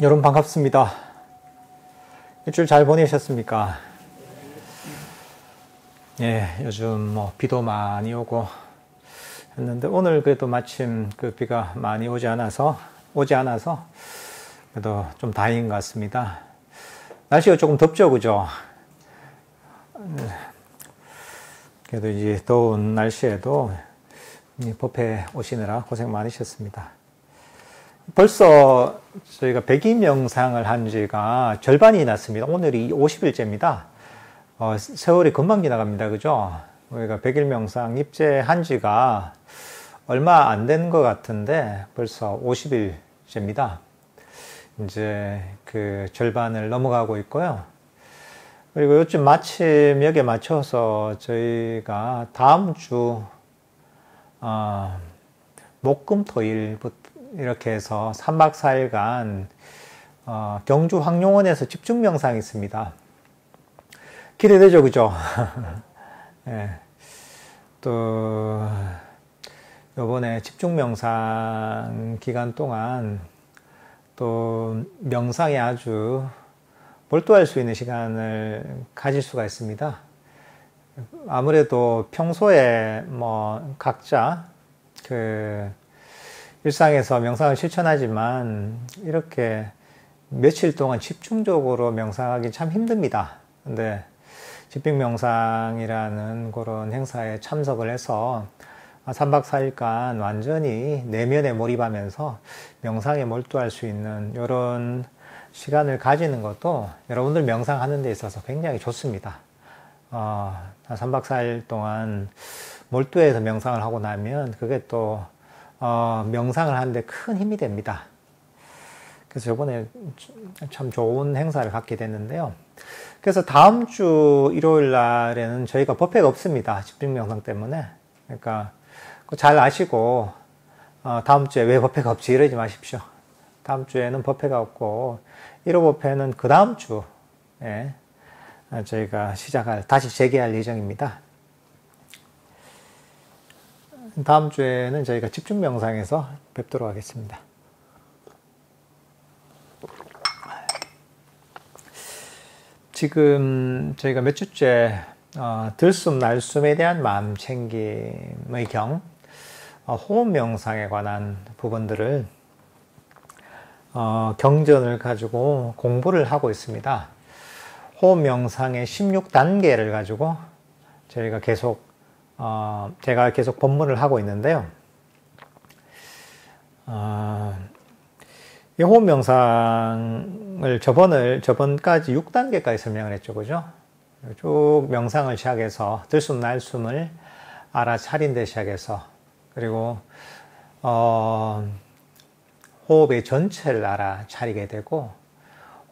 여러분 반갑습니다. 일주일 잘 보내셨습니까? 예, 요즘 비도 많이 오고 했는데 오늘 그래도 마침 그 비가 많이 오지 않아서 그래도 좀 다행인 것 같습니다. 날씨가 조금 덥죠, 그죠? 그래도 이제 더운 날씨에도 법회 오시느라 고생 많으셨습니다. 벌써 저희가 백일 명상을 한 지가 절반이 났습니다. 오늘이 50일째입니다. 세월이 금방 지나갑니다. 그죠? 우리가 백일 명상 입제한 지가 얼마 안 된 것 같은데 벌써 50일째입니다. 이제 그 절반을 넘어가고 있고요. 그리고 요즘 마침 여기에 맞춰서 저희가 다음 주 목금토일부터 이렇게 해서 3박 4일간 경주 황룡원에서 집중 명상이 있습니다. 기대되죠, 그죠? 예. 또 요번에 집중 명상 기간 동안 또 명상에 아주 몰두할 수 있는 시간을 가질 수가 있습니다. 아무래도 평소에 각자 일상에서 명상을 실천하지만 이렇게 며칠 동안 집중적으로 명상하기 참 힘듭니다. 근데 집중 명상이라는 그런 행사에 참석을 해서 3박 4일간 완전히 내면에 몰입하면서 명상에 몰두할 수 있는 이런 시간을 가지는 것도 여러분들 명상하는 데 있어서 굉장히 좋습니다. 3박 4일 동안 몰두해서 명상을 하고 나면 그게 또 명상을 하는데 큰 힘이 됩니다. 그래서 이번에 참 좋은 행사를 갖게 됐는데요. 그래서 다음 주 일요일 날에는 저희가 법회가 없습니다. 집중 명상 때문에. 그러니까 잘 아시고 다음 주에 왜 법회가 없지 이러지 마십시오. 다음 주에는 법회가 없고 1호 법회는 그 다음 주에 저희가 다시 재개할 예정입니다. 다음 주에는 저희가 집중 명상에서 뵙도록 하겠습니다. 지금 저희가 몇 주째 들숨 날숨에 대한 마음 챙김의 호흡 명상에 관한 부분들을 경전을 가지고 공부를 하고 있습니다. 호흡 명상의 16단계를 가지고 저희가 제가 계속 법문을 하고 있는데요. 이 호흡 명상을 저번까지 6단계까지 설명을 했죠. 그죠? 쭉 명상을 시작해서 들숨 날숨을 알아차린 데 시작해서 그리고 호흡의 전체를 알아차리게 되고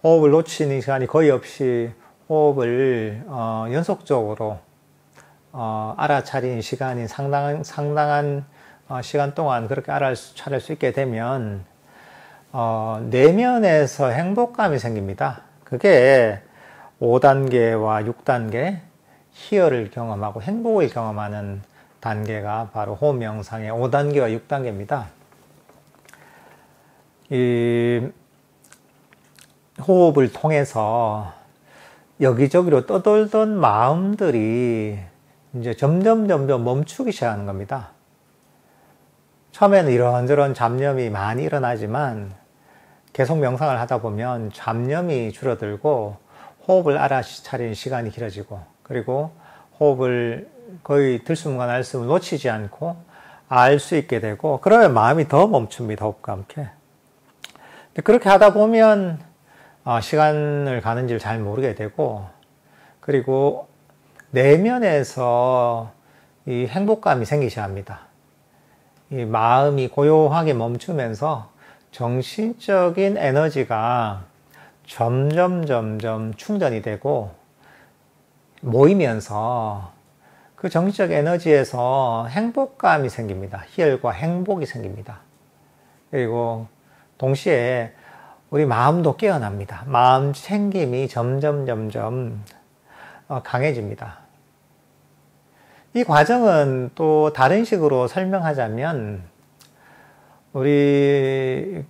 호흡을 놓치는 시간이 거의 없이 호흡을 연속적으로 알아차린 시간이 상당한 시간 동안 그렇게 알아차릴 수 있게 되면 내면에서 행복감이 생깁니다. 그게 5단계와 6단계 희열을 경험하고 행복을 경험하는 단계가 바로 호흡 명상의 5단계와 6단계입니다. 이 호흡을 통해서 여기저기로 떠돌던 마음들이 이제 점점 멈추기 시작하는 겁니다. 처음에는 이런저런 잡념이 많이 일어나지만 계속 명상을 하다 보면 잡념이 줄어들고 호흡을 알아차리는 시간이 길어지고 그리고 호흡을 거의 들숨과 날숨을 놓치지 않고 알 수 있게 되고 그러면 마음이 더 멈춥니다. 호흡과 함께. 그렇게 하다 보면 시간을 가는지를 잘 모르게 되고 그리고 내면에서 이 행복감이 생기기 시작합니다. 이 마음이 고요하게 멈추면서 정신적인 에너지가 점점 충전이 되고 모이면서 그 정신적 에너지에서 행복감이 생깁니다. 희열과 행복이 생깁니다. 그리고 동시에 우리 마음도 깨어납니다. 마음 챙김이 점점 강해집니다. 이 과정은 또 다른 식으로 설명하자면 우리가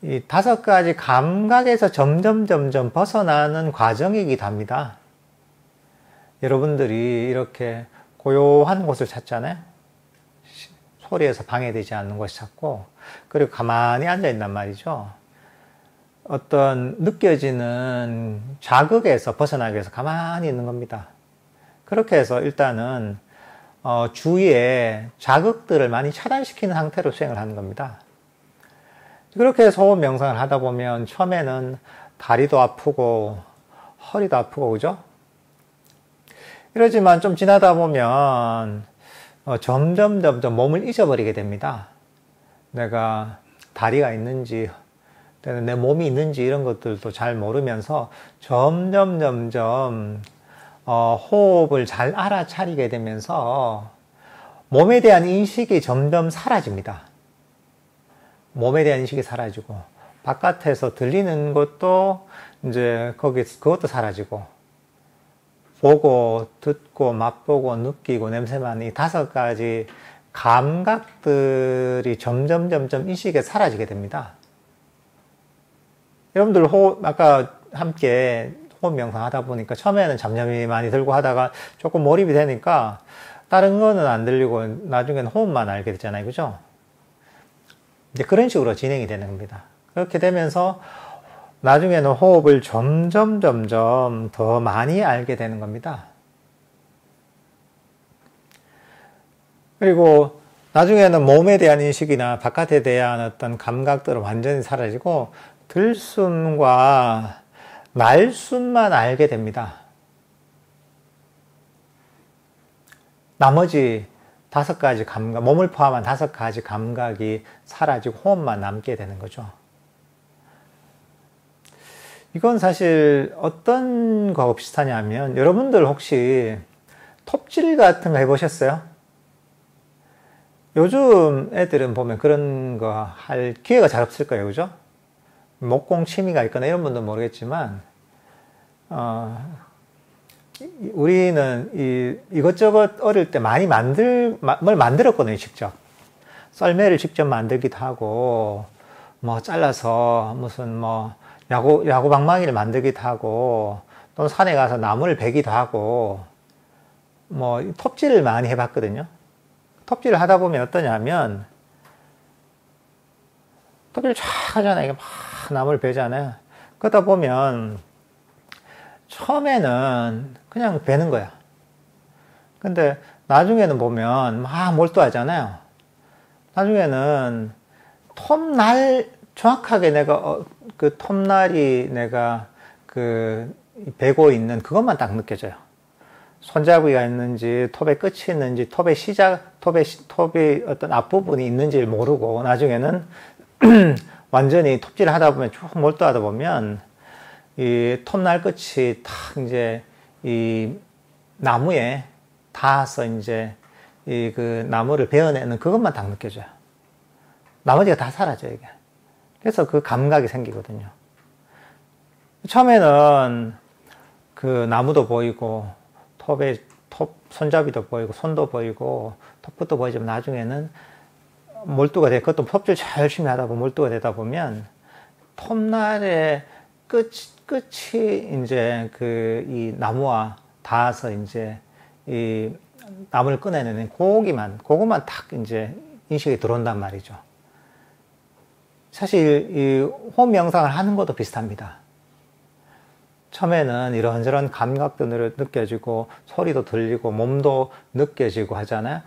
이 5가지 감각에서 점점 벗어나는 과정이기도 합니다. 여러분들이 이렇게 고요한 곳을 찾잖아요. 소리에서 방해되지 않는 곳을 찾고, 그리고 가만히 앉아 있단 말이죠. 어떤 느껴지는 자극에서 벗어나기 위해서 가만히 있는 겁니다. 그렇게 해서 일단은 주위에 자극들을 많이 차단시키는 상태로 수행을 하는 겁니다. 그렇게 해서 호흡 명상을 하다 보면 처음에는 다리도 아프고 허리도 아프고 그죠? 이러지만 좀 지나다 보면 점점 몸을 잊어버리게 됩니다. 내가 다리가 있는지 내 몸이 있는지 이런 것들도 잘 모르면서 점점 호흡을 잘 알아차리게 되면서 몸에 대한 인식이 점점 사라집니다. 몸에 대한 인식이 사라지고 바깥에서 들리는 것도 이제 그것도 사라지고 보고 듣고 맛보고 느끼고 냄새만 이 5가지 감각들이 점점 인식에 사라지게 됩니다. 여러분들 아까 함께 호흡 명상 하다 보니까 처음에는 잡념이 많이 들고 하다가 조금 몰입이 되니까 다른 거는 안 들리고 나중에는 호흡만 알게 됐잖아요. 그죠? 이제 그런 식으로 진행이 되는 겁니다. 그렇게 되면서 나중에는 호흡을 점점 더 많이 알게 되는 겁니다. 그리고 나중에는 몸에 대한 인식이나 바깥에 대한 어떤 감각들은 완전히 사라지고 들숨과 날숨만 알게 됩니다. 나머지 5가지 감각, 몸을 포함한 5가지 감각이 사라지고 호흡만 남게 되는 거죠. 이건 사실 어떤 거하고 비슷하냐면 여러분들 혹시 톱질 같은 거 해보셨어요? 요즘 애들은 보면 그런 거 할 기회가 잘 없을 거예요. 그죠? 목공 취미가 있거나 이런 분들은 모르겠지만 우리는 이것저것 어릴 때 많이 뭘 만들었거든요. 직접 썰매를 직접 만들기도 하고 뭐 잘라서 무슨 뭐 야구 방망이를 만들기도 하고 또는 산에 가서 나무를 베기도 하고 뭐 톱질을 많이 해봤거든요. 톱질을 하다 보면 어떠냐면 톱질 쫙 하잖아요. 막 나무를 베잖아요. 그러다 보면 처음에는 그냥 베는 거야. 근데 나중에는 보면 막 몰두하잖아요. 나중에는 정확하게 내가 그 톱날이 내가 베고 있는 그것만 딱 느껴져요. 손잡이가 있는지 톱의 끝이 있는지 톱의 어떤 앞부분이 있는지를 모르고 나중에는 완전히 톱질을 하다 보면 쭉 몰두하다 보면 이 톱날 끝이 탁 이제 이 나무에 닿아서 이제 그 나무를 베어내는 그것만 딱 느껴져요. 나머지가 다 사라져요, 이게. 그래서 그 감각이 생기거든요. 처음에는 그 나무도 보이고 손잡이도 보이고 손도 보이고 톱끝도 보이지만 나중에는 몰두가 돼. 그것도 톱질 잘 열심히 하다 보면 몰두가 되다 보면 톱날의 끝이 이제 이 나무와 닿아서 이제 이 나무를 꺼내내는 그것만 딱 이제 인식이 들어온단 말이죠. 사실 이 호흡 명상을 하는 것도 비슷합니다. 처음에는 이런저런 감각도 느껴지고 소리도 들리고 몸도 느껴지고 하잖아요.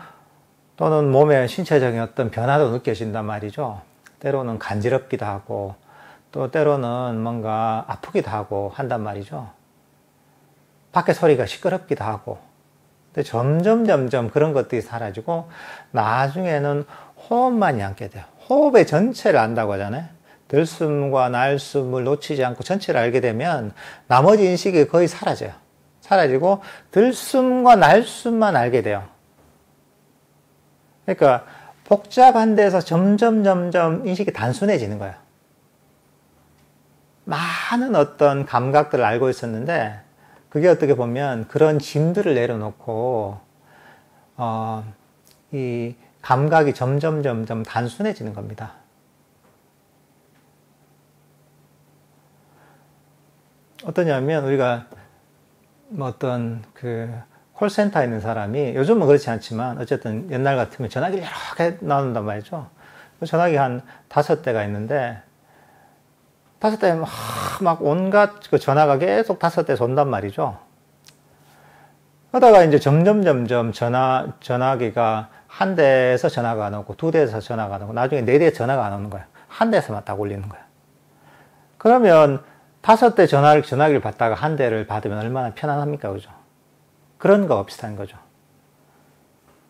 또는 몸의 신체적인 어떤 변화도 느껴진단 말이죠. 때로는 간지럽기도 하고 또 때로는 뭔가 아프기도 하고 한단 말이죠. 밖에 소리가 시끄럽기도 하고. 근데 점점 그런 것들이 사라지고 나중에는 호흡만이 남게 돼요. 호흡의 전체를 안다고 하잖아요. 들숨과 날숨을 놓치지 않고 전체를 알게 되면 나머지 인식이 거의 사라져요. 사라지고 들숨과 날숨만 알게 돼요. 그러니까 복잡한 데서 점점 인식이 단순해지는 거예요. 많은 어떤 감각들을 알고 있었는데 그게 어떻게 보면 그런 짐들을 내려놓고 이 감각이 점점 단순해지는 겁니다. 어떠냐면 우리가 뭐 어떤 그 콜센터에 있는 사람이 요즘은 그렇지 않지만 어쨌든 옛날 같으면 전화기를 여러 개 나눈단 말이죠. 전화기 한 5대가 있는데 5대 막 온갖 그 전화가 계속 5대 온단 말이죠. 그러다가 이제 점점 전화기가 한 대에서 전화가 안 오고 2대에서 전화가 안 오고 나중에 4대 전화가 안 오는 거야. 한 대에서만 딱 올리는 거야. 그러면 5대 전화기를 받다가 한 대를 받으면 얼마나 편안합니까? 그죠? 그런 거 비슷한 거죠.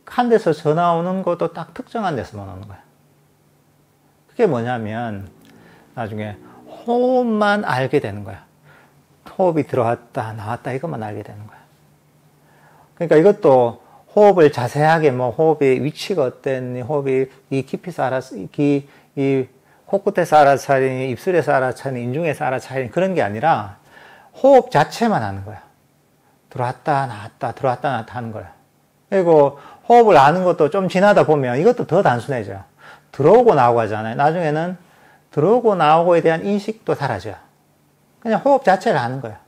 한 대에서 전화 오는 것도 딱 특정한 데서만 오는 거야. 그게 뭐냐면 나중에 호흡만 알게 되는 거야. 호흡이 들어왔다 나왔다 이것만 알게 되는 거야. 그러니까 이것도 호흡을 자세하게 뭐 호흡의 위치가 어땠니, 호흡이 이 깊이서 이 코끝에서 알아차리니, 입술에서 알아차리니, 인중에서 알아차리니 그런 게 아니라 호흡 자체만 하는 거야. 들어왔다 나왔다 들어왔다 나왔다 하는 거야. 그리고 호흡을 아는 것도 좀 지나다 보면 이것도 더 단순해져요. 들어오고 나오고 하잖아요. 나중에는 들어오고 나오고에 대한 인식도 사라져요. 그냥 호흡 자체를 아는 거야.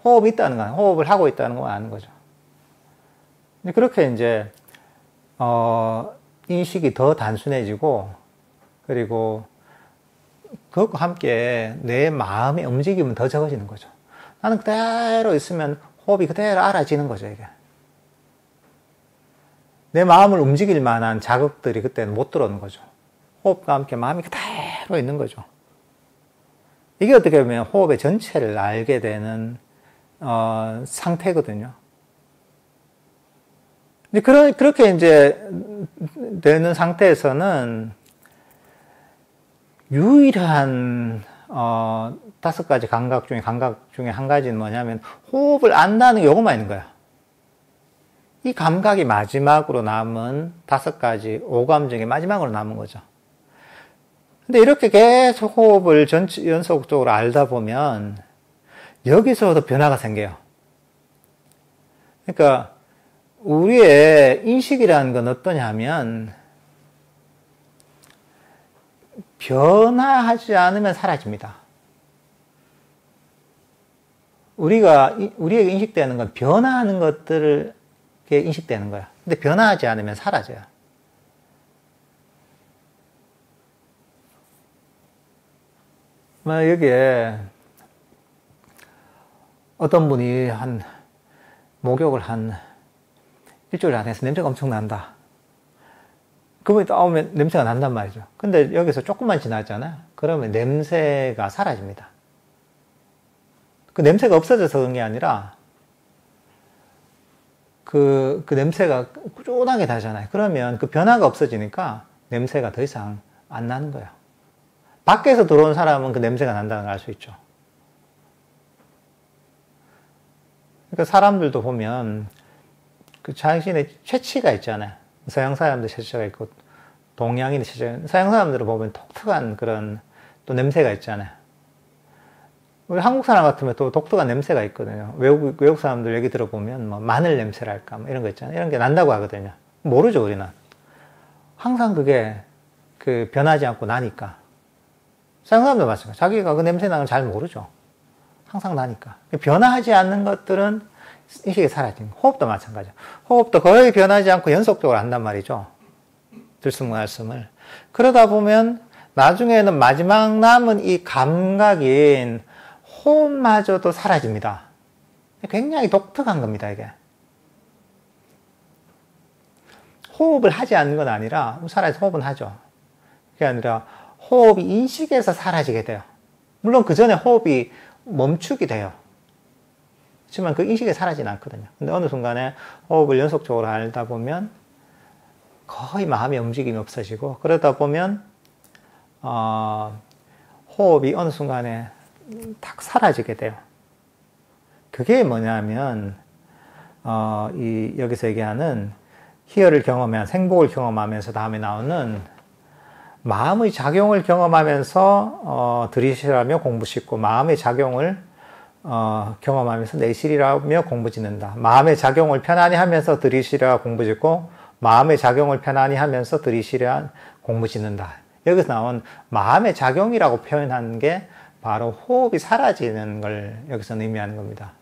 호흡이 있다는 거, 호흡을 하고 있다는 거 아는 거죠. 그렇게 이제 인식이 더 단순해지고, 그리고 그것과 함께 내 마음의 움직임은 더 적어지는 거죠. 나는 그대로 있으면 호흡이 그대로 알아지는 거죠, 이게. 내 마음을 움직일 만한 자극들이 그때는 못 들어오는 거죠. 호흡과 함께 마음이 그대로 있는 거죠. 이게 어떻게 보면 호흡의 전체를 알게 되는 상태거든요. 그렇게 이제 되는 상태에서는 유일한 5가지 감각 중에 한 가지는 뭐냐면 호흡을 안다는 게 요것만 있는 거야. 이 감각이 마지막으로 남은 5가지 오감 중에 마지막으로 남은 거죠. 근데 이렇게 계속 호흡을 연속적으로 알다 보면 여기서도 변화가 생겨요. 그러니까 우리의 인식이라는 건 어떠냐 하면 변화하지 않으면 사라집니다. 우리에게 인식되는 건 변화하는 것들을 인식되는 거야. 근데 변화하지 않으면 사라져요. 여기에 어떤 분이 목욕을 한 일주일 안 해서 냄새가 엄청 난다. 그분이 떠오면 냄새가 난단 말이죠. 근데 여기서 조금만 지나잖아요. 그러면 냄새가 사라집니다. 그 냄새가 없어져서 그런 게 아니라 그 냄새가 꾸준하게 나잖아요. 그러면 그 변화가 없어지니까 냄새가 더 이상 안 나는 거예요. 밖에서 들어온 사람은 그 냄새가 난다는 걸 알 수 있죠. 그러니까 사람들도 보면 그 자신의 체취가 있잖아요. 서양 사람들 체취가 있고 동양인의 체취가, 서양 사람들을 보면 독특한 그런 또 냄새가 있잖아요. 우리 한국 사람 같으면 또 독특한 냄새가 있거든요. 외국 사람들 얘기 들어보면 뭐 마늘 냄새랄까 뭐 이런 거 있잖아요. 이런 게 난다고 하거든요. 모르죠, 우리는. 항상 그게 변하지 않고 나니까. 서양 사람도 마찬가지예요. 자기가 그 냄새 나는 걸 잘 모르죠. 항상 나니까. 변화하지 않는 것들은 인식이 사라지는 거예요. 호흡도 마찬가지예요. 호흡도 거의 변하지 않고 연속적으로 한단 말이죠. 들숨 날숨을. 그러다 보면 나중에는 마지막 남은 이 감각인 호흡마저도 사라집니다. 굉장히 독특한 겁니다, 이게. 호흡을 하지 않는 건 아니라, 살아서 호흡은 하죠. 그게 아니라 호흡이 인식에서 사라지게 돼요. 물론 그 전에 호흡이 멈추게 돼요. 하지만 그 인식이 사라지진 않거든요. 근데 어느 순간에 호흡을 연속적으로 알다 보면 거의 마음의 움직임이 없어지고, 그러다 보면 호흡이 어느 순간에 탁 사라지게 돼요. 그게 뭐냐면 여기서 얘기하는 희열을 경험하면서 행복을 경험하면서 다음에 나오는 마음의 작용을 경험하면서 들이쉬라며 공부 짓고, 마음의 작용을 경험하면서 내실이라며 공부 짓는다. 마음의 작용을 편안히 하면서 들이쉬라 공부 짓고, 마음의 작용을 편안히 하면서 들이쉬라 공부 짓는다. 여기서 나온 마음의 작용이라고 표현한 게 바로 호흡이 사라지는 걸 여기서 의미하는 겁니다.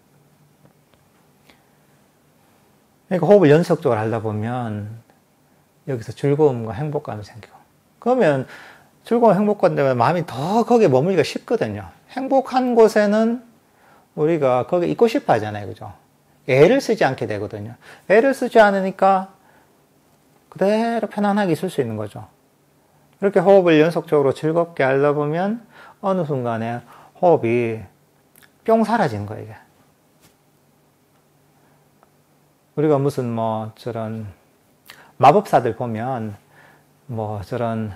그러니까 호흡을 연속적으로 하다 보면 여기서 즐거움과 행복감이 생기고, 그러면 즐거운 행복감 때문에 마음이 더 거기에 머물기가 쉽거든요. 행복한 곳에는 우리가 거기 있고 싶어 하잖아요. 그죠? 애를 쓰지 않게 되거든요. 애를 쓰지 않으니까 그대로 편안하게 있을 수 있는 거죠. 이렇게 호흡을 연속적으로 즐겁게 하다 보면 어느 순간에 호흡이 뿅 사라지는 거예요, 이게. 우리가 무슨 뭐 저런 마법사들 보면 뭐 저런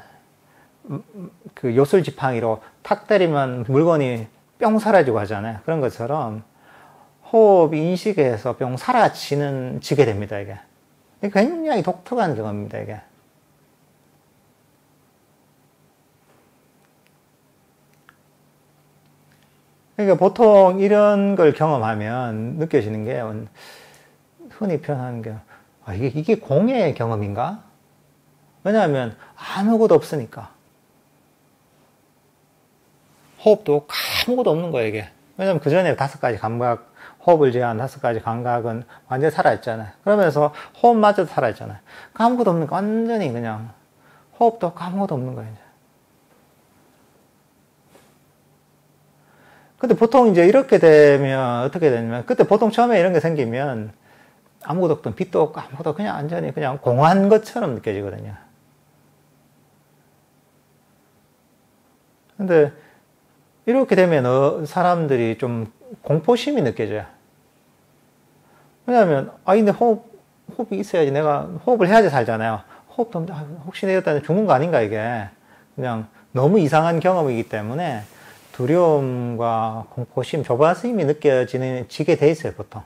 그 요술 지팡이로 탁 때리면 물건이 뿅 사라지고 하잖아요. 그런 것처럼 호흡 인식에서 뿅 지게 됩니다, 이게. 굉장히 독특한 경험입니다, 이게. 그러니까 보통 이런 걸 경험하면 느껴지는 게, 흔히 표현하는 게, 이게 공의 경험인가? 왜냐하면 아무것도 없으니까. 호흡도 아무것도 없는 거예요, 이게. 왜냐면 그 전에 5가지 감각, 호흡을 제한 5가지 감각은 완전히 살아있잖아요. 그러면서 호흡마저도 살아있잖아요. 아무것도 없는 거, 완전히 그냥, 호흡도 아무것도 없는 거예요, 이제. 근데 보통 이제 이렇게 되면, 어떻게 되냐면, 그때 보통 처음에 이런 게 생기면, 아무것도 없던 빛도 없고 아무것도 그냥 완전히 그냥 공한 것처럼 느껴지거든요. 근데, 이렇게 되면 사람들이 좀 공포심이 느껴져요. 왜냐하면, 근데 호흡이 있어야지. 내가 호흡을 해야지 살잖아요. 호흡도 없는데, 혹시 내가 죽는 거 아닌가, 이게. 그냥 너무 이상한 경험이기 때문에 두려움과 공포심, 조바심이 지게 돼 있어요, 보통.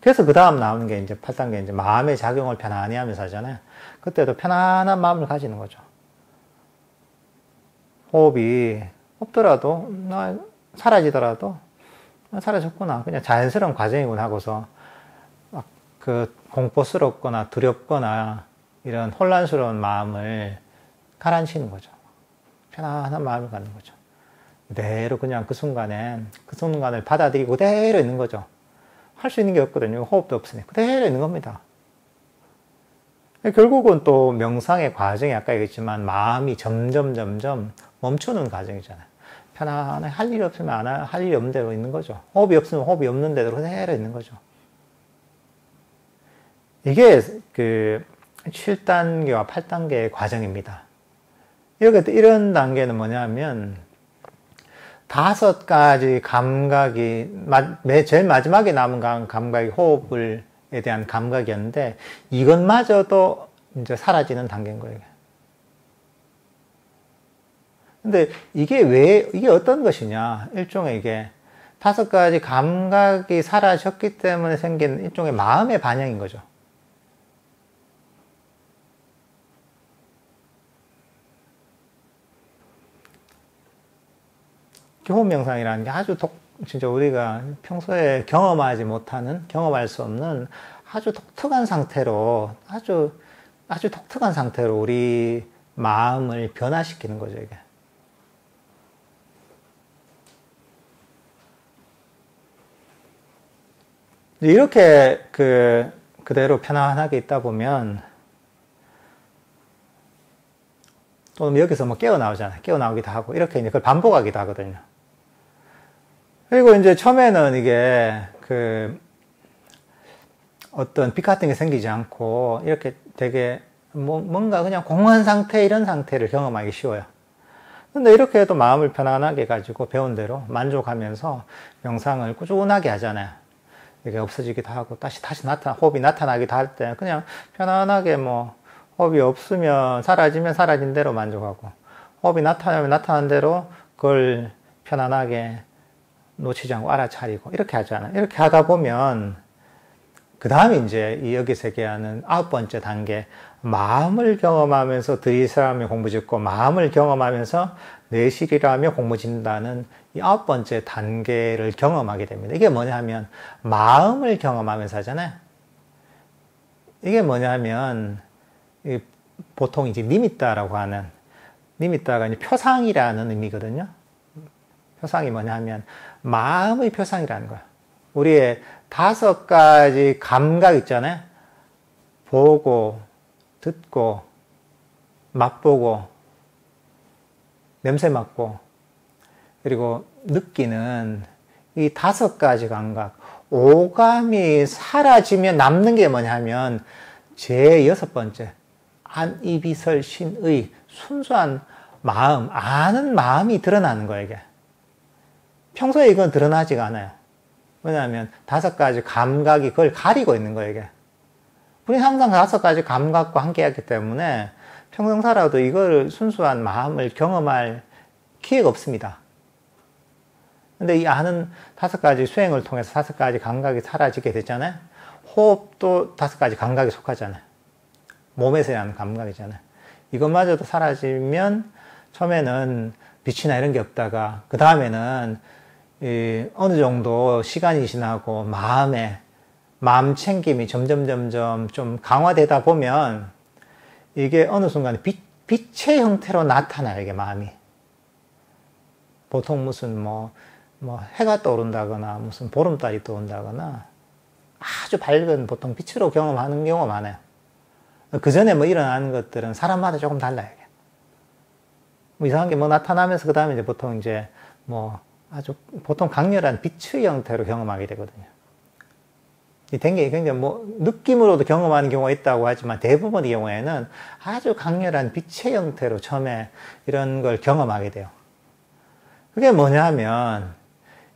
그래서 그 다음 나오는 게 이제 8단계, 이제 마음의 작용을 편안히 하면서 하잖아요. 그때도 편안한 마음을 가지는 거죠. 호흡이 없더라도, 사라지더라도, 사라졌구나. 그냥 자연스러운 과정이구나 하고서, 막 그 공포스럽거나 두렵거나 이런 혼란스러운 마음을 가라앉히는 거죠. 편안한 마음을 갖는 거죠. 그대로 그냥 그 순간을 받아들이고 그대로 있는 거죠. 할 수 있는 게 없거든요. 호흡도 없으니. 그대로 있는 겁니다. 결국은 또 명상의 과정이 아까 얘기했지만 마음이 점점 멈추는 과정이잖아요. 편안하게 할 일이 없으면 할 일이 없는 대로 있는 거죠. 호흡이 없으면 호흡이 없는 대로 그대로 있는 거죠. 이게 그 7단계와 8단계의 과정입니다. 이런 단계는 뭐냐면 5가지 감각이 제일 마지막에 남은 감각이 호흡에 대한 감각이었는데 이것마저도 이제 사라지는 단계인 거예요. 근데 이게 어떤 것이냐? 일종의 이게 5가지 감각이 사라졌기 때문에 생긴 일종의 마음의 반영인 거죠. 호흡 명상이라는 게 진짜 우리가 평소에 경험할 수 없는 아주 독특한 상태로, 아주 독특한 상태로 우리 마음을 변화시키는 거죠, 이게. 이렇게 그대로 편안하게 있다 보면, 또 여기서 뭐 깨어나오잖아요. 깨어나오기도 하고, 이렇게 이제 그걸 반복하기도 하거든요. 그리고 이제 처음에는 이게 어떤 빛 같은 게 생기지 않고 이렇게 되게 뭔가 그냥 공허한 상태, 이런 상태를 경험하기 쉬워요. 근데 이렇게 해도 마음을 편안하게 가지고 배운 대로 만족하면서 명상을 꾸준하게 하잖아요. 이게 없어지기도 하고 다시 호흡이 나타나기도 할 때 그냥 편안하게 호흡이 없으면 사라지면 사라진 대로 만족하고, 호흡이 나타나면 나타난 대로 그걸 편안하게 놓치지 않고 알아차리고 이렇게 하잖아요. 이렇게 하다 보면 그 다음에 이제 여기서 얘기하는 9번째 단계, 마음을 경험하면서 들이사람이 공부짓고 마음을 경험하면서 내실이라며 공부짓는다는 이 9번째 단계를 경험하게 됩니다. 이게 뭐냐 하면 마음을 경험하면서 하잖아요. 이게 뭐냐 하면 보통 이제 니미따라고 하는, 니미따가 이제 표상이라는 의미거든요. 표상이 뭐냐면 마음의 표상이라는 거야. 우리의 5가지 감각 있잖아요. 보고, 듣고, 맛보고, 냄새 맡고, 그리고 느끼는 이 5가지 감각, 오감이 사라지면 남는 게 뭐냐면 제 6번째 안이비설신의 순수한 마음, 아는 마음이 드러나는 거예요. 이게 평소에 이건 드러나지가 않아요. 왜냐하면 5가지 감각이 그걸 가리고 있는 거예요. 이게 우리는 항상 5가지 감각과 함께 했기 때문에 평생 살아도 이걸 순수한 마음을 경험할 기회가 없습니다. 근데 이 아는 5가지 수행을 통해서 5가지 감각이 사라지게 되잖아요. 호흡도 5가지 감각이 속하잖아요. 몸에서 나는 감각이잖아요. 이것마저도 사라지면 처음에는 빛이나 이런 게 없다가 그 다음에는 어느 정도 시간이 지나고 마음 챙김이 점점 좀 강화되다 보면 이게 어느 순간에 빛의 형태로 나타나요. 이게 마음이. 보통 무슨 해가 떠오른다거나 무슨 보름달이 떠온다거나 아주 밝은 보통 빛으로 경험하는 경우가 많아요. 그 전에 일어나는 것들은 사람마다 조금 달라요. 이상한 게 나타나면서 그 다음에 이제 보통 아주 보통 강렬한 빛의 형태로 경험하게 되거든요. 이 굉장히 느낌으로도 경험하는 경우가 있다고 하지만 대부분의 경우에는 아주 강렬한 빛의 형태로 처음에 이런 걸 경험하게 돼요. 그게 뭐냐면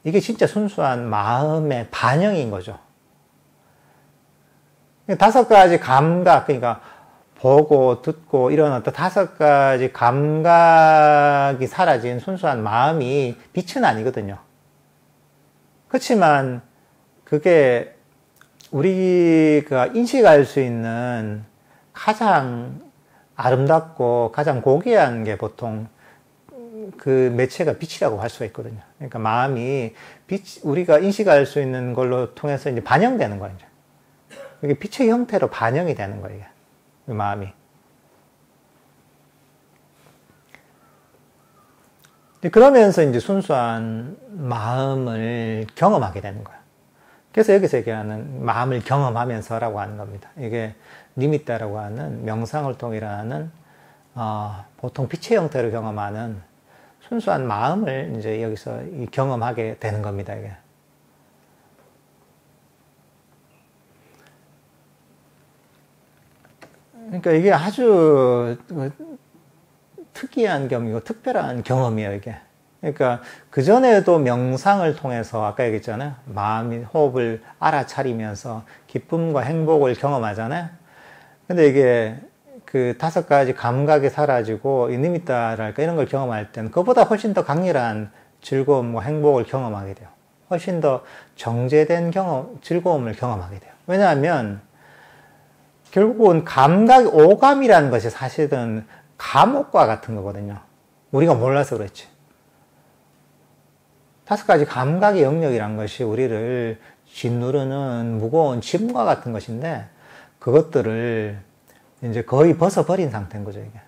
이게 진짜 순수한 마음의 반영인 거죠. 5가지 감각, 그러니까 보고 듣고 이런 어떤 5가지 감각이 사라진 순수한 마음이 빛은 아니거든요. 그렇지만 그게 우리가 인식할 수 있는 가장 아름답고 가장 고귀한 게 보통 그 매체가 빛이라고 할 수가 있거든요. 그러니까 마음이 우리가 인식할 수 있는 걸로 통해서 이제 반영되는 거예요. 이게 빛의 형태로 반영이 되는 거예요. 이 마음이. 그러면서 이제 순수한 마음을 경험하게 되는 거예요. 그래서 여기서 얘기하는 마음을 경험하면서라고 하는 겁니다. 이게 니미따라고 하는 명상을 통해 일어나는 보통 빛의 형태로 경험하는 순수한 마음을 이제 여기서 경험하게 되는 겁니다. 이게. 그러니까 이게 아주 특이한 경험이고 특별한 경험이에요, 이게. 그러니까 그전에도 명상을 통해서 아까 얘기했잖아요. 마음이 호흡을 알아차리면서 기쁨과 행복을 경험하잖아요. 근데 이게 그 5가지 감각이 사라지고 이 니미따랄까 이런 걸 경험할 때는 그보다 훨씬 더 강렬한 즐거움과 행복을 경험하게 돼요. 훨씬 더 정제된 즐거움을 경험하게 돼요. 왜냐하면 결국은 오감이라는 것이 사실은 감옥과 같은 거거든요. 우리가 몰라서 그렇지. 5가지 감각의 영역이란 것이 우리를 짓누르는 무거운 짐과 같은 것인데 그것들을 이제 거의 벗어버린 상태인 거죠, 이게.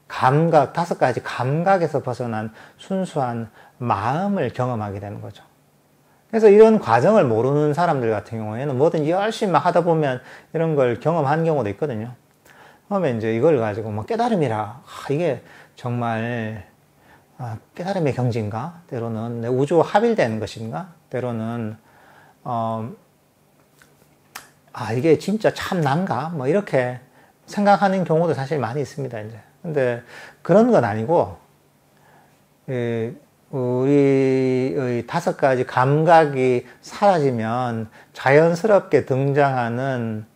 5가지 감각에서 벗어난 순수한 마음을 경험하게 되는 거죠. 그래서 이런 과정을 모르는 사람들 같은 경우에는 뭐든 열심히 막 하다 보면 이런 걸 경험하는 경우도 있거든요. 그러면 이제 이걸 가지고 깨달음이라, 이게 정말 깨달음의 경지인가? 때로는 내 우주와 합일되는 것인가? 때로는 이게 진짜 참난가? 이렇게 생각하는 경우도 사실 많이 있습니다, 이제. 근데 그런 건 아니고, 우리의 5가지 감각이 사라지면 자연스럽게 등장하는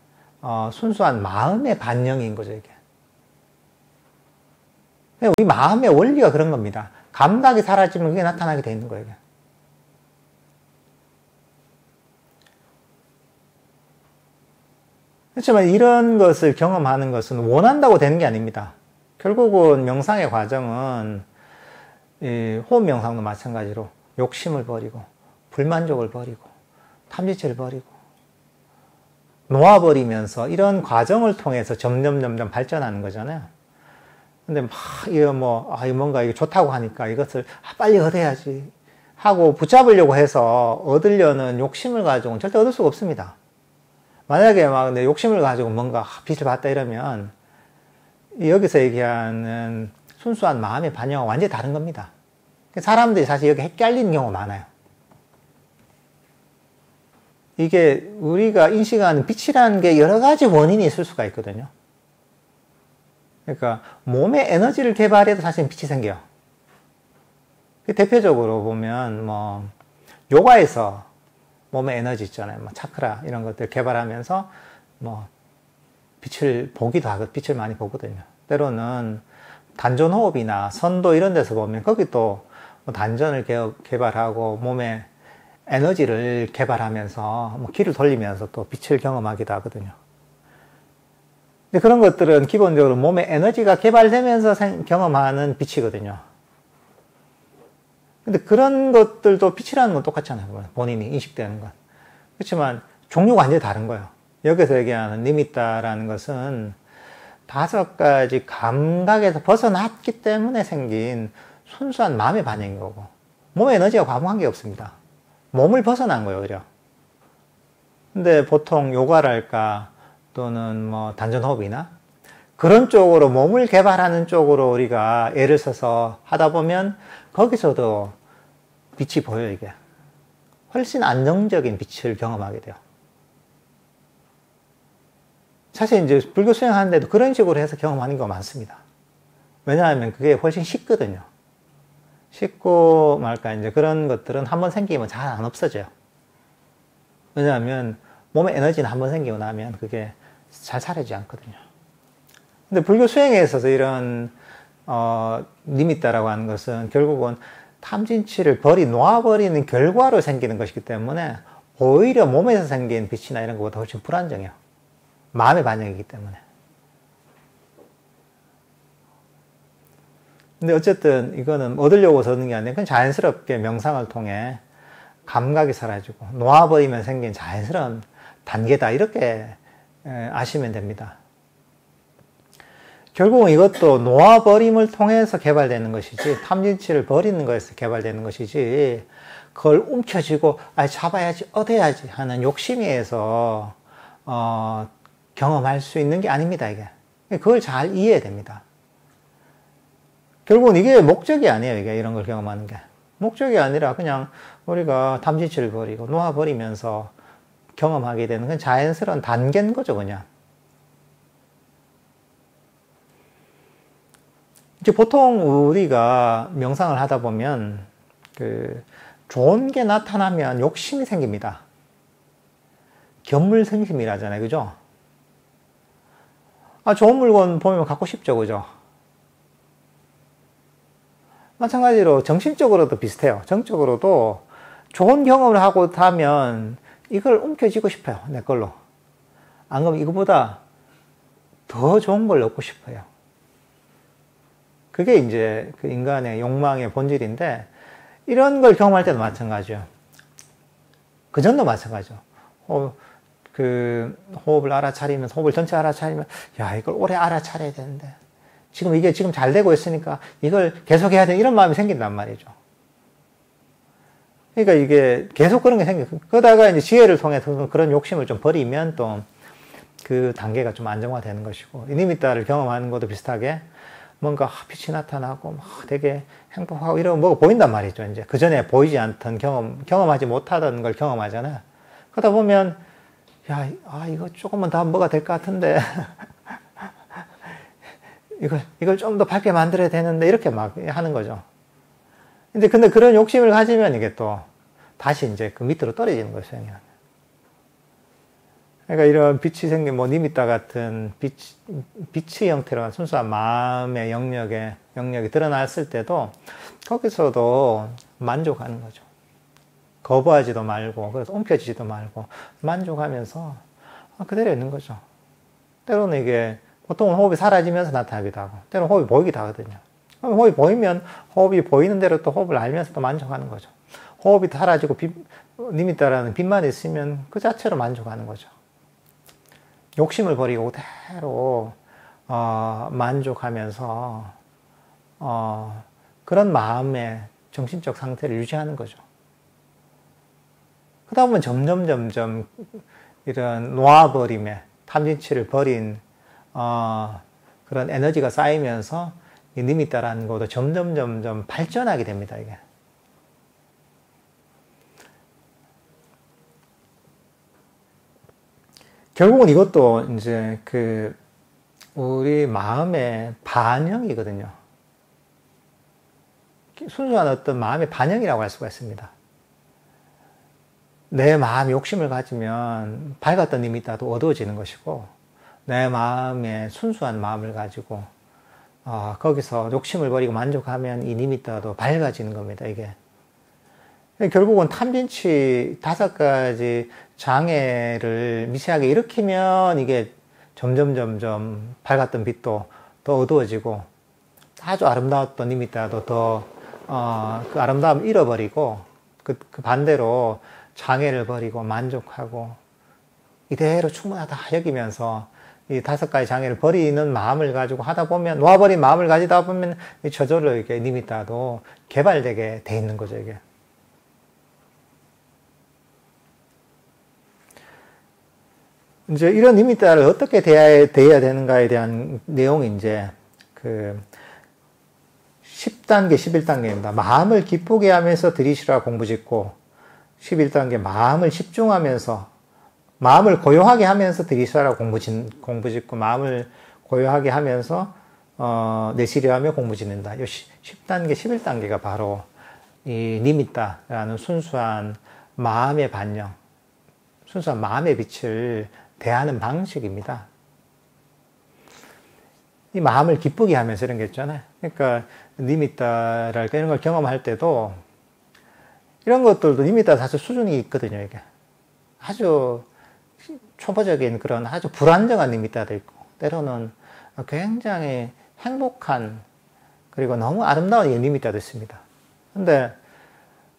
순수한 마음의 반영인 거죠, 이게. 우리 마음의 원리가 그런 겁니다. 감각이 사라지면 그게 나타나게 돼 있는 거예요, 이게. 그렇지만 이런 것을 경험하는 것은 원한다고 되는 게 아닙니다. 결국은 명상의 과정은 호흡 명상도 마찬가지로 욕심을 버리고 불만족을 버리고 탐지치를 버리고 놓아버리면서 이런 과정을 통해서 점점 발전하는 거잖아요. 근데 이거 뭔가 이게 좋다고 하니까 이것을 빨리 얻어야지. 하고 붙잡으려고 해서 얻으려는 욕심을 가지고는 절대 얻을 수가 없습니다. 만약에 막 내 욕심을 가지고 뭔가 빛을 봤다 이러면 여기서 얘기하는 순수한 마음의 반영은 완전히 다른 겁니다. 사람들이 사실 여기 헷갈리는 경우가 많아요. 이게 우리가 인식하는 빛이라는 게 여러 가지 원인이 있을 수가 있거든요. 그러니까 몸의 에너지를 개발해도 사실 빛이 생겨요. 대표적으로 보면 뭐 요가에서 몸의 에너지 있잖아요. 뭐 차크라 이런 것들 개발하면서 뭐 빛을 보기도 하고 빛을 많이 보거든요. 때로는 단전호흡이나 선도 이런 데서 보면 거기 또 단전을 개발하고 몸의 에너지를 개발하면서 뭐 기를 돌리면서 또 빛을 경험하기도 하거든요. 근데 그런 것들은 기본적으로 몸의 에너지가 개발되면서 경험하는 빛이거든요. 근데 그런 것들도 빛이라는 건 똑같잖아요. 본인이 인식되는 건. 그렇지만 종류가 완전히 다른 거예요. 여기서 얘기하는 니미타라는 것은 5가지 감각에서 벗어났기 때문에 생긴 순수한 마음의 반영인 거고, 몸의 에너지와 아무 관계 없습니다. 몸을 벗어난 거예요, 오히려. 근데 보통 요가랄까 또는 뭐 단전호흡이나 그런 쪽으로 몸을 개발하는 쪽으로 우리가 애를 써서 하다 보면 거기서도 빛이 보여요, 이게. 훨씬 안정적인 빛을 경험하게 돼요. 사실 이제 불교 수행하는데도 그런 식으로 해서 경험하는 경우가 많습니다. 왜냐하면 그게 훨씬 쉽거든요. 쉽고 말까 이제 그런 것들은 한번 생기면 잘 안 없어져요. 왜냐하면 몸의 에너지는 한번 생기고 나면 그게 잘 사라지지 않거든요. 근데 불교 수행에 있어서 이런 니미타라고 하는 것은 결국은 탐진치를 놓아버리는 결과로 생기는 것이기 때문에 오히려 몸에서 생긴 빛이나 이런 것보다 훨씬 불안정해요. 마음의 반영이기 때문에. 근데 어쨌든 이거는 얻으려고 얻는 게 아니라 그냥 자연스럽게 명상을 통해 감각이 사라지고 놓아버리면 생긴 자연스러운 단계다, 이렇게 아시면 됩니다. 결국은 이것도 놓아버림을 통해서 개발되는 것이지, 탐진치를 버리는 것에서 개발되는 것이지, 그걸 움켜쥐고 잡아야지 얻어야지 하는 욕심에 의해서 경험할 수 있는 게 아닙니다. 이게 그걸 잘 이해해야 됩니다. 결국은 이게 목적이 아니에요. 이게 이런 걸 경험하는 게 목적이 아니라 그냥 우리가 탐진치를 버리고 놓아버리면서 경험하게 되는 건 자연스러운 단계인 거죠. 그냥 이제 보통 우리가 명상을 하다 보면 좋은 게 나타나면 욕심이 생깁니다. 견물생심이라잖아요. 그죠? 좋은 물건 보면 갖고 싶죠. 그죠? 마찬가지로 정신적으로도 비슷해요. 정적으로도 좋은 경험을 하고 하면 이걸 움켜쥐고 싶어요. 내 걸로. 안 그러면 이거보다 더 좋은 걸 얻고 싶어요. 그게 이제 그 인간의 욕망의 본질인데, 이런 걸 경험할 때도 마찬가지예요. 그 전도 마찬가지죠. 호흡을 알아차리면, 호흡을 전체 알아차리면, 야, 이걸 오래 알아차려야 되는데, 이게 지금 잘 되고 있으니까 이걸 계속 해야 돼. 이런 마음이 생긴단 말이죠. 그러니까 이게 계속 그런 게 생겨요. 그러다가 이제 지혜를 통해서 그런 욕심을 좀 버리면 또 그 단계가 좀 안정화되는 것이고, 이 니미타를 경험하는 것도 비슷하게 뭔가 빛이 나타나고 막 되게 행복하고 이러면 뭐가 보인단 말이죠. 이제 그 전에 보이지 않던 경험하지 못하던 걸 경험하잖아요. 그러다 보면 야, 이거 조금만 더 뭐가 될 것 같은데 이걸 좀 더 밝게 만들어야 되는데, 이렇게 막 하는 거죠. 근데 그런 욕심을 가지면 이게 또 다시 이제 그 밑으로 떨어지는 거예요, 수행이. 그러니까 이런 빛이 생긴 니미타 같은 빛의 형태로 순수한 마음의 영역이 드러났을 때도 거기서도 만족하는 거죠. 거부하지도 말고, 그래서 움켜쥐지도 말고 만족하면서 그대로 있는 거죠. 때로는 이게 보통은 호흡이 사라지면서 나타나기도 하고, 때로는 호흡이 보이기도 하거든요. 호흡이 보이면 호흡이 보이는 대로 또 호흡을 알면서 또 만족하는 거죠. 호흡이 사라지고 니미타라는 빛만 있으면 그 자체로 만족하는 거죠. 욕심을 버리고 그대로 만족하면서 그런 마음의 정신적 상태를 유지하는 거죠. 그러다 보면 점점 이런 놓아버림에 탐진치를 버린 그런 에너지가 쌓이면서 이 니미따라는 것도 점점 발전하게 됩니다, 이게. 결국은 이것도 이제 우리 마음의 반영이거든요. 순수한 어떤 마음의 반영이라고 할 수가 있습니다. 내 마음이 욕심을 가지면 밝았던 니미따도 어두워지는 것이고, 내 마음에 순수한 마음을 가지고 거기서 욕심을 버리고 만족하면 이 니미따도 밝아지는 겁니다, 이게. 결국은 탐진치 5가지 장애를 미세하게 일으키면 이게 점점 밝았던 빛도 더 어두워지고, 아주 아름다웠던 니미따도 더 그 아름다움을 잃어버리고, 그 반대로 장애를 버리고 만족하고 이대로 충분하다 여기면서 이 5가지 장애를 버리는 마음을 가지고 하다 보면, 놓아버린 마음을 가지다 보면 저절로 이게 니미따도 개발되게 돼 있는 거죠, 이게. 이제 이런 니미따를 어떻게 대해야 되는가에 대한 내용이 이제 10단계, 11단계입니다. 마음을 기쁘게 하면서 들이시라 공부짓고, 11단계 마음을 집중하면서, 마음을 고요하게 하면서 들이시라 공부짓고, 마음을 고요하게 하면서 내쉬려하며 공부짓는다. 이 10단계, 11단계가 바로 이 니미따라는 순수한 마음의 반영, 순수한 마음의 빛을 대하는 방식입니다. 이 마음을 기쁘게 하면서 이런 게 있잖아요. 그러니까 니미따랄까 이런 걸 경험할 때도 이런 것들도 니미따 사실 수준이 있거든요, 이게. 아주 초보적인 그런 아주 불안정한 니미따도 있고, 때로는 굉장히 행복한, 그리고 너무 아름다운 니미따도 있습니다. 근데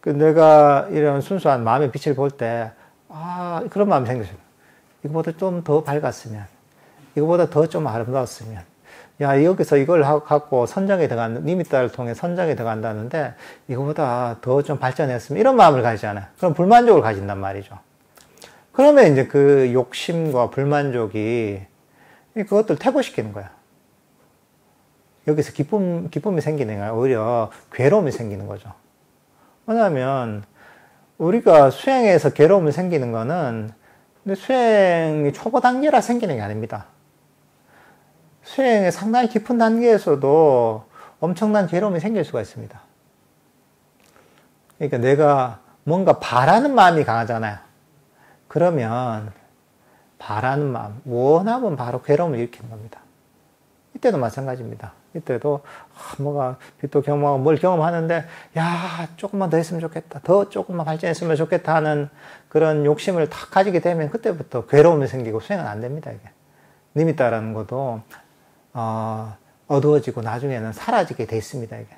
내가 이런 순수한 마음의 빛을 볼 때, 그런 마음이 생겼어요. 이거보다 좀 더 밝았으면, 이거보다 더 좀 아름다웠으면, 여기서 이걸 갖고 니미따를 통해 선정에 들어간다는데, 이거보다 더 좀 발전했으면, 이런 마음을 가지잖아요. 그럼 불만족을 가진단 말이죠. 그러면 이제 그 욕심과 불만족이 그것들 퇴보시키는 거야. 여기서 기쁨이 생기는 거야. 오히려 괴로움이 생기는 거죠. 왜냐하면, 우리가 수행에서 괴로움이 생기는 거는, 근데 수행이 초보 단계라 생기는 게 아닙니다. 수행의 상당히 깊은 단계에서도 엄청난 괴로움이 생길 수가 있습니다. 그러니까 내가 뭔가 바라는 마음이 강하잖아요. 그러면 바라는 마음, 원하면 바로 괴로움을 일으키는 겁니다. 이때도 마찬가지입니다. 이때도 뭐가 빛도 경험하고 뭘 경험하는데, 조금만 더 했으면 좋겠다, 더 조금만 발전했으면 좋겠다 하는 그런 욕심을 탁 가지게 되면 그때부터 괴로움이 생기고 수행은 안 됩니다, 이게. 니미따라는 것도 어두워지고 나중에는 사라지게 돼 있습니다, 이게.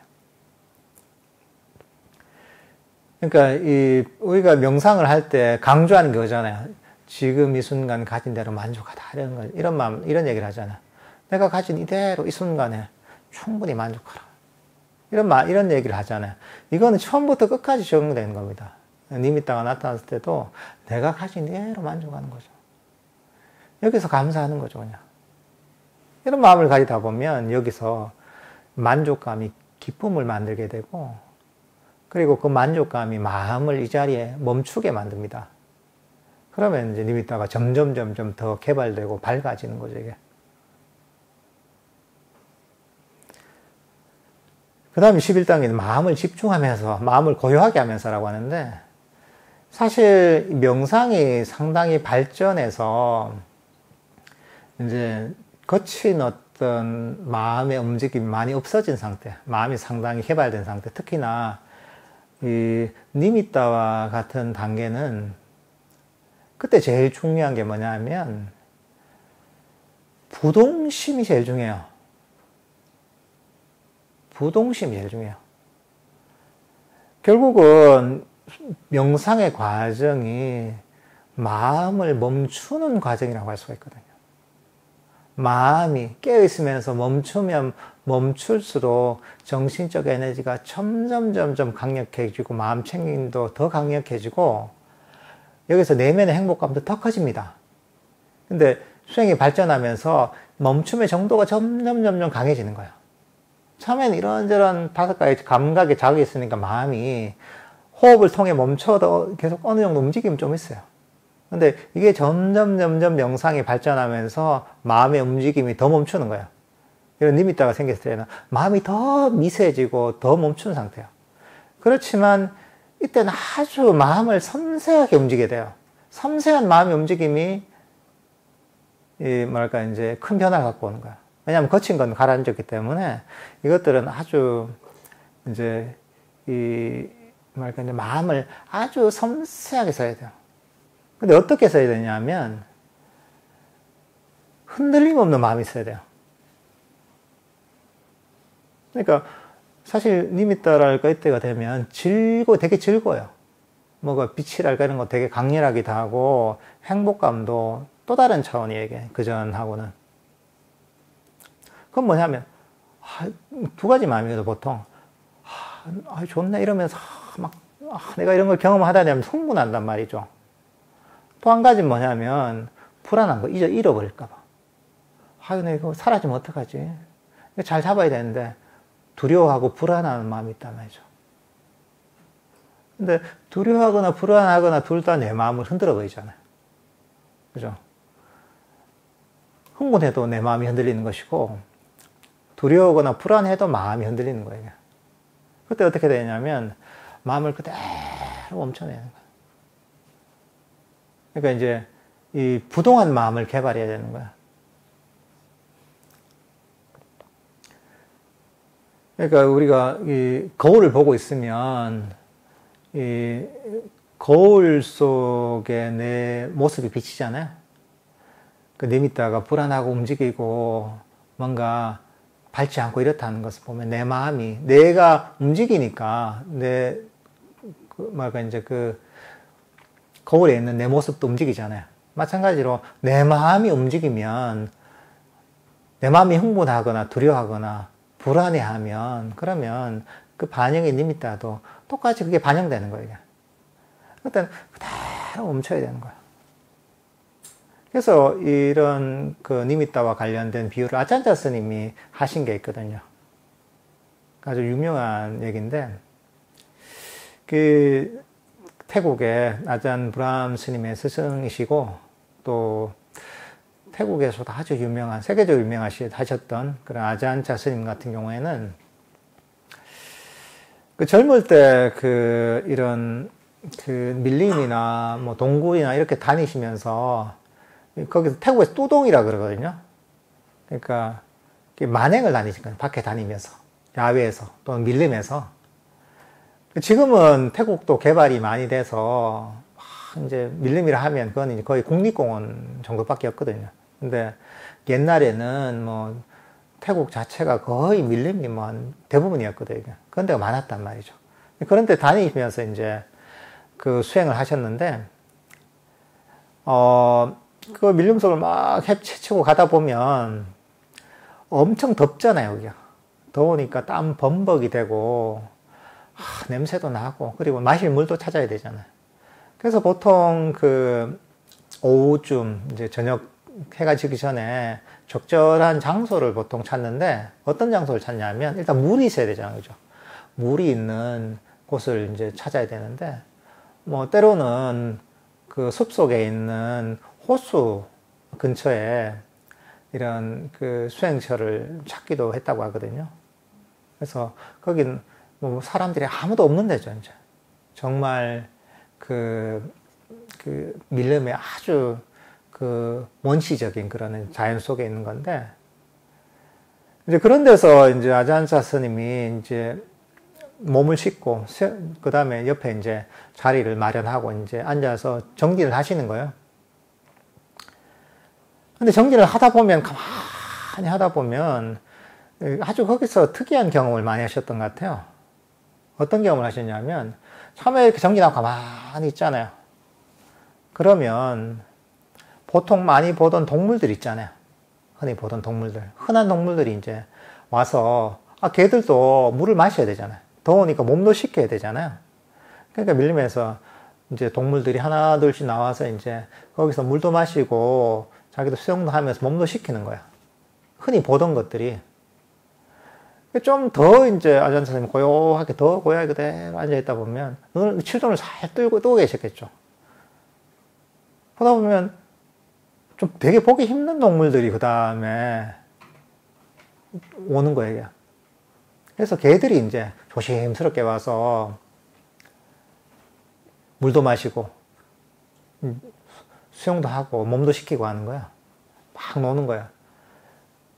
그러니까 우리가 명상을 할 때 강조하는 게 그거잖아요. 지금 이 순간 가진 대로 만족하다, 이런 마음, 이런 얘기를 하잖아요. 내가 가진 이대로 이 순간에 충분히 만족하라, 이런 얘기를 하잖아요. 이거는 처음부터 끝까지 적용되는 겁니다. 니미따가 나타났을 때도 내가 가진 이대로 만족하는 거죠. 여기서 감사하는 거죠, 그냥. 이런 마음을 가지다 보면 여기서 만족감이 기쁨을 만들게 되고, 그리고 그 만족감이 마음을 이 자리에 멈추게 만듭니다. 그러면 이제 니미따가 점점 더 개발되고 밝아지는 거죠, 이게. 그 다음에 11단계는 마음을 집중하면서, 마음을 고요하게 하면서라고 하는데, 사실 명상이 상당히 발전해서 이제 거친 어떤 마음의 움직임이 많이 없어진 상태, 마음이 상당히 개발된 상태, 특히나 이 니미따와 같은 단계는 그때 제일 중요한 게 뭐냐면 부동심이 제일 중요해요. 부동심이 제일 중요해요. 결국은 명상의 과정이 마음을 멈추는 과정이라고 할 수가 있거든요. 마음이 깨어있으면서 멈추면 멈출수록 정신적 에너지가 점점 강력해지고 마음 챙김도 더 강력해지고 여기서 내면의 행복감도 더 커집니다. 근데 수행이 발전하면서 멈춤의 정도가 점점 강해지는 거예요. 처음에는 이런저런 5가지 감각에 자극이 있으니까 마음이 호흡을 통해 멈춰도 계속 어느 정도 움직임이 좀 있어요. 근데 이게 점점 명상이 발전하면서 마음의 움직임이 더 멈추는 거예요. 이런 니미타가 생겼을 때는 마음이 더 미세해지고 더 멈춘 상태예요. 그렇지만 이때는 아주 마음을 섬세하게 움직이게 돼요. 섬세한 마음의 움직임이 뭐랄까 이제 큰 변화를 갖고 오는 거야. 왜냐하면 거친 건 가라앉았기 때문에 이것들은 아주 이제 뭐랄까 이제 마음을 아주 섬세하게 써야 돼요. 근데 어떻게 써야 되냐면 흔들림 없는 마음이 있어야 돼요. 그러니까 사실 니미타랄까 이때가 되면 되게 즐거워요. 뭐가 빛이랄까 이런 거 되게 강렬하기도 하고 행복감도 또 다른 차원이에요. 이게 그전하고는. 그건 뭐냐면 2가지 마음이거든 보통. 좋네 이러면서 내가 이런 걸 경험하다 보면 흥분한단 말이죠. 또 한 가지는 뭐냐면 불안한 거 잃어버릴까 봐. 내가 이거 사라지면 어떡하지? 잘 잡아야 되는데 두려워하고 불안한 마음이 있단 말이죠. 근데 두려워하거나 불안하거나 둘 다 내 마음을 흔들어 버리잖아요. 그죠? 흥분해도 내 마음이 흔들리는 것이고 두려워하거나 불안해도 마음이 흔들리는 거예요. 그때 어떻게 되냐면 마음을 그대로 멈춰내는 거예요. 그러니까 이제 이 부동한 마음을 개발해야 되는 거야. 그러니까 우리가 이 거울을 보고 있으면 이 거울 속에 내 모습이 비치잖아요. 그 니미타가 불안하고 움직이고 뭔가 밝지 않고 이렇다는 것을 보면 내 마음이 내가 움직이니까 이제 그 거울에 있는 내 모습도 움직이잖아요. 마찬가지로 내 마음이 움직이면 내 마음이 흥분하거나 두려워하거나 불안해하면 그러면 그 반영의 니미타도 똑같이 그게 반영되는 거예요. 그때 그대로 멈춰야 되는 거예요. 그래서 이런 그 니미타와 관련된 비유를 아찬자 스님이 하신 게 있거든요. 아주 유명한 얘기인데 그 태국의 아잔 브람 스님의 스승이시고 또 태국에서도 아주 유명한 세계적으로 하셨던 그런 아잔차 스님 같은 경우에는 그 젊을 때 이런 밀림이나 뭐 동굴이나 이렇게 다니시면서 거기서 태국에서 뚜동이라 그러거든요. 그러니까 만행을 다니신 거예요. 밖에 다니면서 야외에서 또는 밀림에서. 지금은 태국도 개발이 많이 돼서 이제 밀림이라 하면 그건 이제 거의 국립공원 정도밖에 없거든요. 근데 옛날에는 뭐 태국 자체가 거의 밀림이 뭐 대부분이었거든요. 그런 데가 많았단 말이죠. 그런 데 다니면서 이제 그 수행을 하셨는데 그 밀림 속을 막 헤치고 가다 보면 엄청 덥잖아요, 여기가. 더우니까 땀 범벅이 되고 냄새도 나고 그리고 마실 물도 찾아야 되잖아요. 그래서 보통 그 오후쯤 이제 저녁 해가 지기 전에 적절한 장소를 보통 찾는데 어떤 장소를 찾냐면 일단 물이 있어야 되잖아요. 그죠? 물이 있는 곳을 이제 찾아야 되는데 뭐 때로는 그 숲속에 있는 호수 근처에 이런 그 수행처를 찾기도 했다고 하거든요. 그래서 거긴 뭐 사람들이 아무도 없는 데죠, 이제. 정말 그 밀림의 아주 그 원시적인 그런 자연 속에 있는 건데, 이제 그런 데서 이제 아잔차 스님이 이제 몸을 씻고, 그 다음에 옆에 이제 자리를 마련하고 이제 앉아서 정진을 하시는 거예요. 근데 정진을 하다 보면, 가만히 하다 보면 아주 거기서 특이한 경험을 많이 하셨던 것 같아요. 어떤 경험을 하셨냐면, 처음에 이렇게 정진하고 가만히 있잖아요. 그러면 보통 많이 보던 동물들 있잖아요. 흔히 보던 동물들. 흔한 동물들이 이제 와서, 걔들도 물을 마셔야 되잖아요. 더우니까 몸도 식혀야 되잖아요. 그러니까 밀림에서 이제 동물들이 하나 둘씩 나와서 이제 거기서 물도 마시고 자기도 수영도 하면서 몸도 식히는 거야. 흔히 보던 것들이. 좀 더 이제 아잔 선생님이 고요하게 더 고요하게 그대로 앉아있다 보면 눈을, 칠존을 살 뜨고 계셨겠죠. 보다 보면 좀 되게 보기 힘든 동물들이 그 다음에 오는 거예요. 그래서 걔들이 이제 조심스럽게 와서 물도 마시고 수영도 하고 몸도 식히고 하는 거야. 막 노는 거야.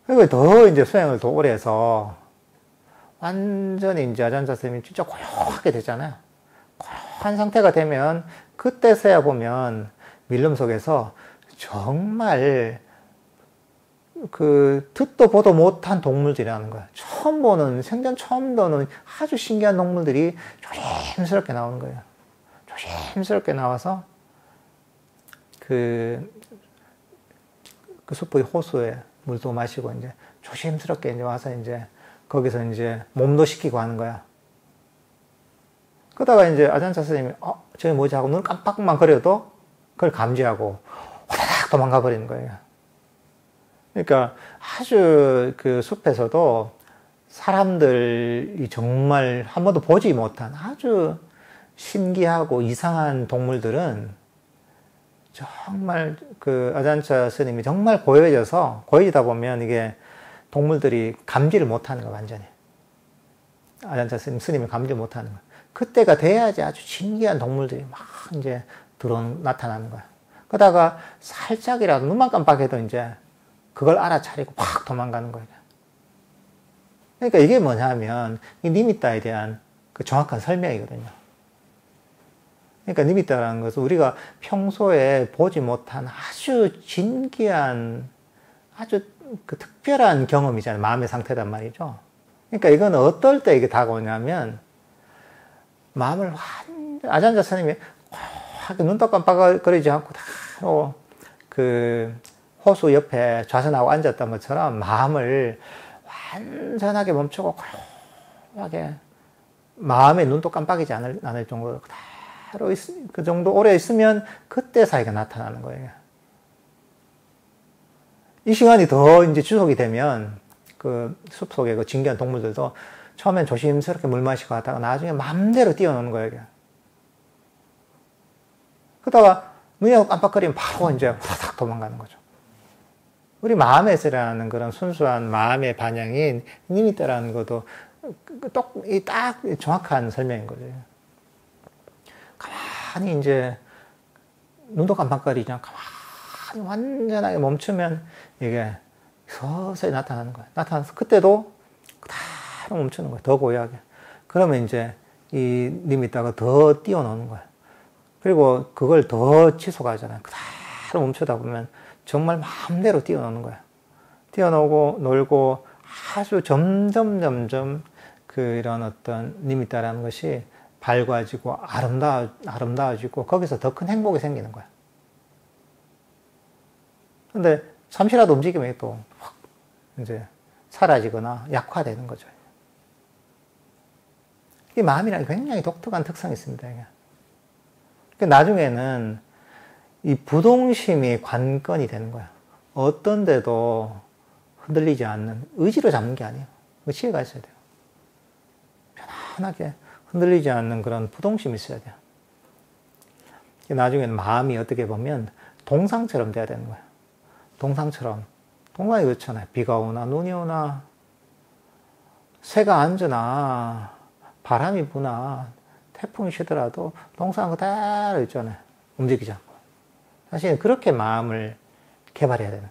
그리고 더 이제 수행을 더 오래 해서 완전히 이제 아잔자 선생님이 진짜 고요하게 되잖아요. 고요한 상태가 되면 그때서야 보면 밀림 속에서 정말 그 듣도 보도 못한 동물들이라는 거야. 처음 보는, 생전 처음 보는 아주 신기한 동물들이 조심스럽게 나오는 거예요. 조심스럽게 나와서 그 숲의 호수에 물도 마시고 이제 조심스럽게 이제 와서 이제 거기서 이제 몸도 식히고 하는 거야. 그러다가 이제 아잔차 선생님이 저게 뭐지 하고 눈 깜빡만 거려도 그걸 감지하고 화다닥 도망가 버리는 거예요. 그러니까 아주 그 숲에서도 사람들이 정말 한 번도 보지 못한 아주 신기하고 이상한 동물들은 정말 그 아잔차 스님이 정말 고요해지다 보면 이게 동물들이 감지를 못하는 거야, 완전히. 아잔차 스님이 감지 못하는 거야. 그때가 돼야지 아주 신기한 동물들이 막 이제 나타나는 거야. 그러다가 살짝이라도 눈만 깜빡해도 이제 그걸 알아차리고 확 도망가는 거예요. 그러니까 이게 뭐냐면 이 니미따에 대한 그 정확한 설명이거든요. 그러니까 니미따라는 것은 우리가 평소에 보지 못한 아주 진기한 아주 그 특별한 경험이잖아요. 마음의 상태단 말이죠. 그러니까 이건 어떨 때 이게 다가오냐면 마음을 아잔자 스님이 확 눈도 깜빡거리지 않고 다 그 호수 옆에 좌선하고 앉았던 것처럼 마음을 완전하게 멈추고 고요하게 마음에 눈도 깜빡이지 않을 정도로 그대로 그 정도 오래 있으면 그때 사이가 나타나는 거예요. 이 시간이 더 이제 지속이 되면 그 숲속의 그 진귀한 동물들도 처음엔 조심스럽게 물 마시고 하다가 나중에 마음대로 뛰어노는 거예요. 그러다가 눈이 깜빡거리면 바로 이제 후다닥 도망가는 거죠. 우리 마음에서라는 그런 순수한 마음의 반영인 니미따라는 것도 딱 정확한 설명인 거죠. 가만히 이제 눈도 깜빡거리지 않고 가만히 완전하게 멈추면 이게 서서히 나타나는 거예요. 나타나서 그때도 그대로 멈추는 거예요. 더 고요하게. 그러면 이제 이 니미따가 더 뛰어노는 거예요. 그리고 그걸 더 지속하잖아요. 그대로 멈추다 보면 정말 마음대로 뛰어노는 거야. 뛰어노고 놀고 아주 점점 그 이런 어떤 니미따라는 것이 밝아지고 아름다워지고 거기서 더 큰 행복이 생기는 거야. 근데 잠시라도 움직이면 또 확 이제 사라지거나 약화되는 거죠. 이 마음이라는 굉장히 독특한 특성이 있습니다. 나중에는 이 부동심이 관건이 되는 거야. 어떤 데도 흔들리지 않는, 의지로 잡는 게 아니에요. 지혜가 있어야 돼요. 편안하게 흔들리지 않는 그런 부동심이 있어야 돼요. 나중에는 마음이 어떻게 보면 동상처럼 돼야 되는 거예요. 동상처럼. 동상이 그렇잖아요. 비가 오나 눈이 오나 새가 앉으나 바람이 부나 태풍이 치더라도 동상 그대로 있잖아요. 움직이지 않고. 사실은 그렇게 마음을 개발해야 되는.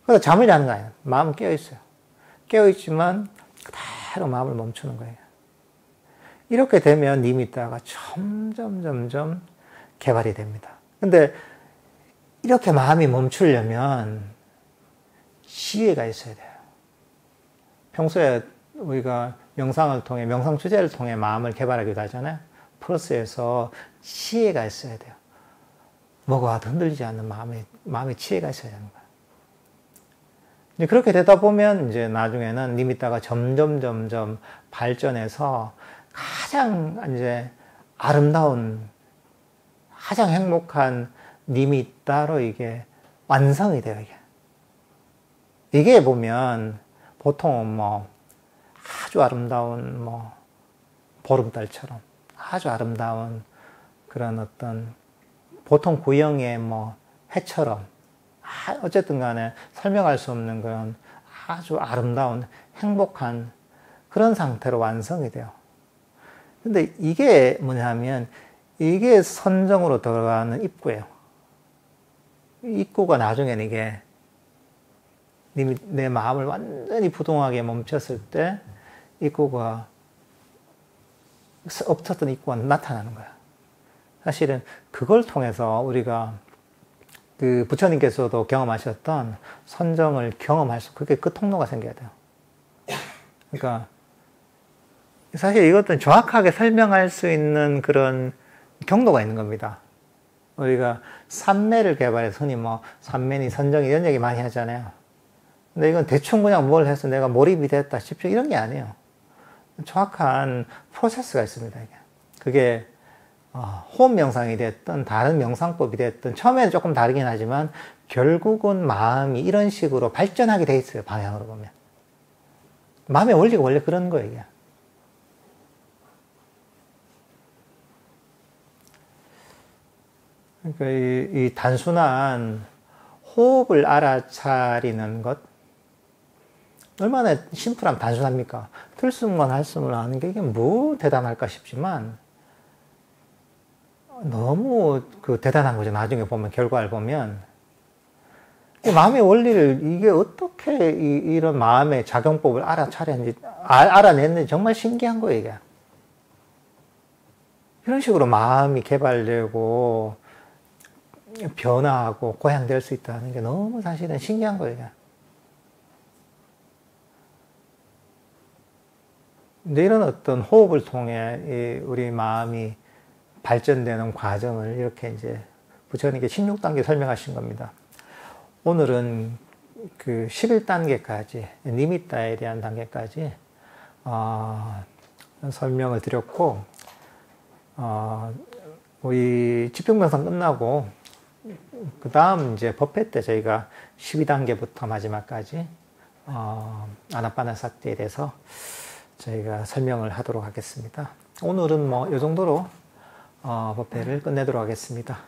그래서 잠을 자는 거 아니에요. 마음은 깨어있어요. 깨어있지만 그대로 마음을 멈추는 거예요. 이렇게 되면 니미따가 점점 개발이 됩니다. 근데 이렇게 마음이 멈추려면 지혜가 있어야 돼요. 평소에 우리가 명상을 통해, 명상 주제를 통해 마음을 개발하기도 하잖아요. 플러스에서 지혜가 있어야 돼요. 뭐가 흔들리지 않는 마음의 지혜가 있어야 되는 거예요. 이제 그렇게 되다 보면 이제 나중에는 니미따가 점점 발전해서 가장 이제 아름다운 가장 행복한 님이 따로 이게 완성이 돼요, 이게. 이게 보면 보통은 뭐 아주 아름다운 뭐 보름달처럼 아주 아름다운 그런 어떤 보통 구형의 뭐 해처럼 어쨌든 간에 설명할 수 없는 그런 아주 아름다운 행복한 그런 상태로 완성이 돼요. 근데 이게 뭐냐면 이게 선정으로 들어가는 입구예요. 입구가 나중에는 이게 내 마음을 완전히 부동하게 멈췄을 때 입구가 없었던 입구가 나타나는 거야. 사실은 그걸 통해서 우리가 그 부처님께서도 경험하셨던 선정을 경험할 수, 그게 그 통로가 생겨야 돼요. 그러니까 사실 이것도 정확하게 설명할 수 있는 그런 경로가 있는 겁니다. 우리가 삼매를 개발해서 흔히 뭐 삼매니 선정 이런 얘기 많이 하잖아요. 근데 이건 대충 그냥 뭘 해서 내가 몰입이 됐다, 집중 이런 게 아니에요. 정확한 프로세스가 있습니다. 이게. 그게 호흡 명상이 됐든 다른 명상법이 됐든 처음에는 조금 다르긴 하지만 결국은 마음이 이런 식으로 발전하게 돼 있어요. 방향으로 보면. 마음의 원리가 원래 그런 거예요. 이게. 그러니까 이 단순한 호흡을 알아차리는 것 얼마나 심플하면 단순합니까? 들숨과 날숨을 아는 게 이게 뭐 대단할까 싶지만 너무 그 대단한 거죠. 나중에 보면 결과를 보면 마음의 원리를 이게 어떻게 이런 마음의 작용법을 알아차렸는지 알아냈는지 정말 신기한 거예요. 이게. 이런 식으로 마음이 개발되고 변화하고 고양될 수 있다는 게 너무 사실은 신기한 거예요. 근데 이런 어떤 호흡을 통해 우리 마음이 발전되는 과정을 이렇게 이제 부처님께 16단계 설명하신 겁니다. 오늘은 그 11단계까지, 니미타에 대한 단계까지, 설명을 드렸고, 우리 집중명상 끝나고, 그 다음 이제 법회 때 저희가 12단계부터 마지막까지, 아나파나사티에 대해서 저희가 설명을 하도록 하겠습니다. 오늘은 뭐 이 정도로 법회를 끝내도록 하겠습니다.